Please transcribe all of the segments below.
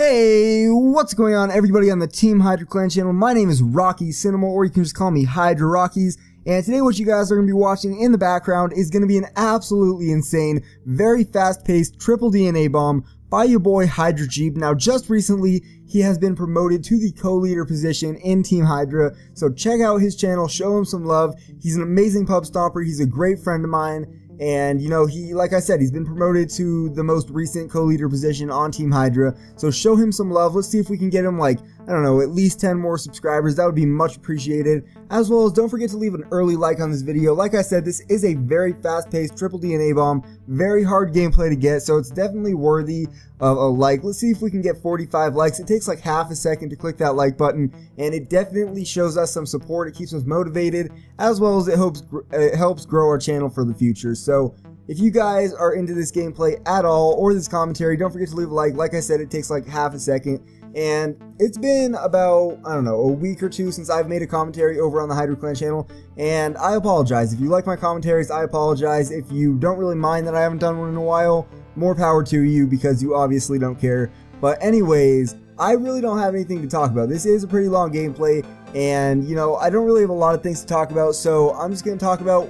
Hey, what's going on everybody on the Team HyDra Clan channel? My name is Rockies Cinema, or you can just call me HyDra Rockies. And today what you guys are going to be watching in the background is going to be an absolutely insane, very fast-paced triple DNA bomb by your boy HyDra Jeep. Now just recently, he has been promoted to the co-leader position in Team HyDra. So check out his channel, show him some love. He's an amazing pub stomper, he's a great friend of mine. And, you know, like I said, he's been promoted to the most recent co-leader position on Team HyDra. So show him some love. Let's see if we can get him, like, I don't know, at least 10 more subscribers. That would be much appreciated. As well as don't forget to leave an early like on this video. Like I said, this is a very fast-paced triple DNA bomb. Very hard gameplay to get, so it's definitely worthy of a like. Let's see if we can get 45 likes. It takes like half a second to click that like button, and it definitely shows us some support. It keeps us motivated, as well as it helps grow our channel for the future. So if you guys are into this gameplay at all, or this commentary, don't forget to leave a like. Like I said, it takes like half a second. And it's been about, I don't know, a week or two since I've made a commentary over on the HyDra Clan channel, and I apologize. If you like my commentaries, I apologize. If you don't really mind that I haven't done one in a while, more power to you, because you obviously don't care. But anyways, I really don't have anything to talk about. This is a pretty long gameplay, and, you know, I don't really have a lot of things to talk about, so I'm just going to talk about,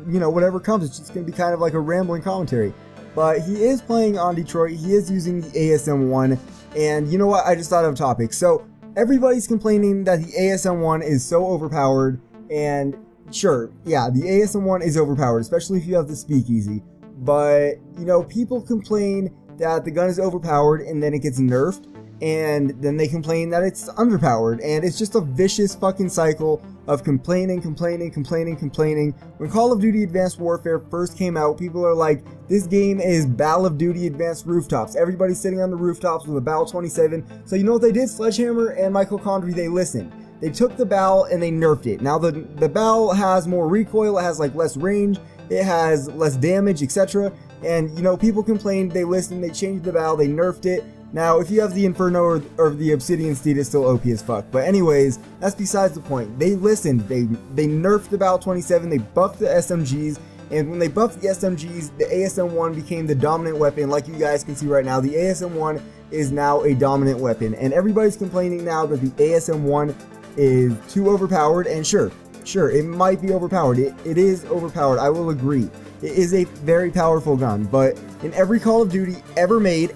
you know, whatever comes. It's just going to be kind of like a rambling commentary. But he is playing on Detroit, he is using the ASM1, and you know what, I just thought of a topic. So everybody's complaining that the ASM1 is so overpowered, and sure, yeah, the ASM1 is overpowered, especially if you have the speakeasy. But, you know, people complain that the gun is overpowered and then it gets nerfed, and then they complain that it's underpowered, and it's just a vicious fucking cycle of complaining. When Call of Duty Advanced Warfare first came out, people are like, this game is Battle of Duty Advanced Rooftops. Everybody's sitting on the rooftops with a BAL 27. So you know what they did? Sledgehammer and Michael Condrey, they listened. They took the BAL and they nerfed it. Now the BAL has more recoil, it has like less range, it has less damage, etc. And, you know, people complained, they listened, they changed the BAL, they nerfed it. Now, if you have the Inferno or the Obsidian Steed, it's still OP as fuck. But anyways, that's besides the point. They listened, they nerfed the BAL 27, they buffed the SMGs, and when they buffed the SMGs, the ASM1 became the dominant weapon. Like you guys can see right now, the ASM1 is now a dominant weapon. And everybody's complaining now that the ASM1 is too overpowered, and sure, it might be overpowered. It is overpowered, I will agree. It is a very powerful gun, but in every Call of Duty ever made,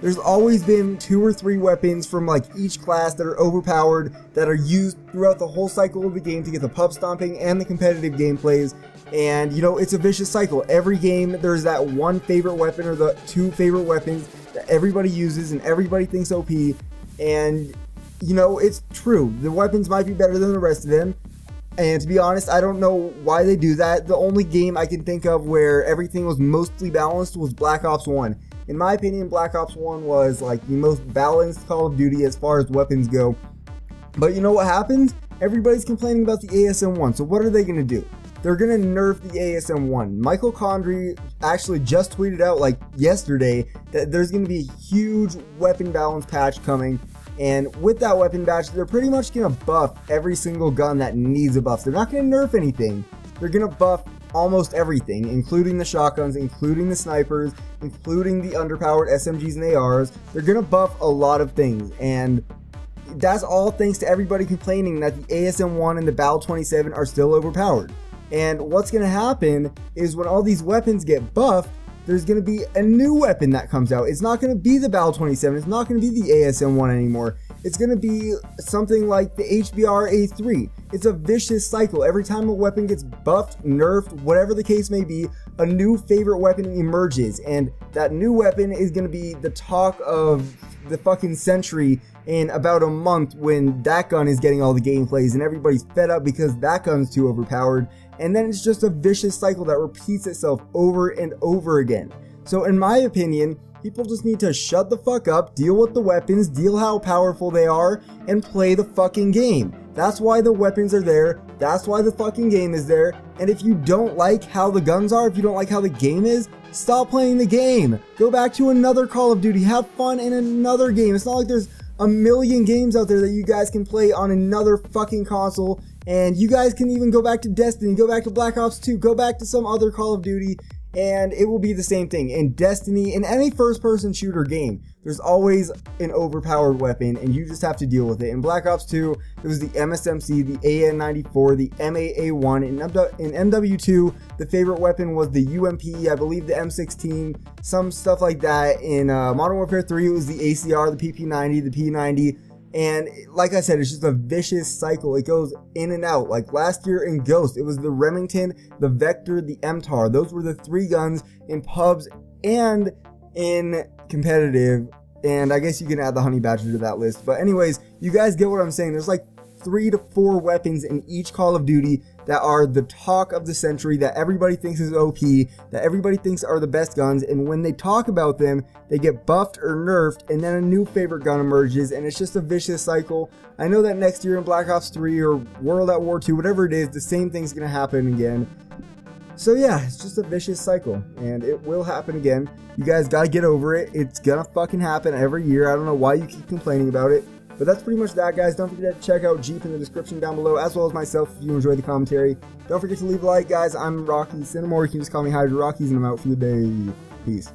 there's always been 2 or 3 weapons from like each class that are overpowered, that are used throughout the whole cycle of the game to get the pub stomping and the competitive gameplays. And, you know, it's a vicious cycle. Every game there's that one favorite weapon or the 2 favorite weapons that everybody uses and everybody thinks OP. And, you know, it's true. The weapons might be better than the rest of them. And to be honest, I don't know why they do that. The only game I can think of where everything was mostly balanced was Black Ops 1. In my opinion, Black Ops 1 was like the most balanced Call of Duty as far as weapons go. But you know what happens? Everybody's complaining about the ASM1, so what are they going to do? They're going to nerf the ASM1. Michael Condrey actually just tweeted out like yesterday that there's going to be a huge weapon balance patch coming. And with that weapon patch, they're pretty much going to buff every single gun that needs a buff. They're not going to nerf anything. They're going to buff almost everything, including the shotguns, including the snipers, including the underpowered SMGs and ARs. They're gonna buff a lot of things, and that's all thanks to everybody complaining that the ASM1 and the BAL 27 are still overpowered. And what's gonna happen is when all these weapons get buffed, there's gonna be a new weapon that comes out. It's not gonna be the BAL 27, it's not gonna be the ASM1 anymore. It's going to be something like the HBR A3. It's a vicious cycle. Every time a weapon gets buffed, nerfed, whatever the case may be, a new favorite weapon emerges. And that new weapon is going to be the talk of the fucking century in about a month, when that gun is getting all the gameplays and everybody's fed up because that gun's too overpowered. And then it's just a vicious cycle that repeats itself over and over again. So in my opinion, people just need to shut the fuck up, deal with the weapons, deal how powerful they are, and play the fucking game. That's why the weapons are there, that's why the fucking game is there, and if you don't like how the guns are, if you don't like how the game is, stop playing the game. Go back to another Call of Duty, have fun in another game. It's not like there's a million games out there that you guys can play on another fucking console, and you guys can even go back to Destiny, go back to Black Ops 2, go back to some other Call of Duty, And it will be the same thing in Destiny. In any first-person shooter game, there's always an overpowered weapon, and you just have to deal with it. In Black Ops 2, it was the MSMC, the AN94, the MAA1. In MW2, the favorite weapon was the UMP, I believe the M16, some stuff like that. In Modern Warfare 3, it was the ACR, the PP90, the P90. And like I said, it's just a vicious cycle. It goes in and out. Like last year in Ghost, it was the Remington, the Vector, the MTAR. Those were the 3 guns in pubs and in competitive. And I guess you can add the Honey Badger to that list. But anyways, you guys get what I'm saying. There's like 3 to 4 weapons in each Call of Duty that are the talk of the century, that everybody thinks is OP, that everybody thinks are the best guns, and when they talk about them, they get buffed or nerfed, and then a new favorite gun emerges, and it's just a vicious cycle. I know that next year in Black Ops 3 or World at War 2, whatever it is, the same thing's gonna happen again. So yeah, it's just a vicious cycle, and it will happen again. You guys gotta get over it. It's gonna fucking happen every year. I don't know why you keep complaining about it. But that's pretty much that, guys. Don't forget to check out Jeep in the description down below, as well as myself if you enjoy the commentary. Don't forget to leave a like, guys. I'm Rocky Cinema, or you can just call me HyDra Rockies, and I'm out for the day. Peace.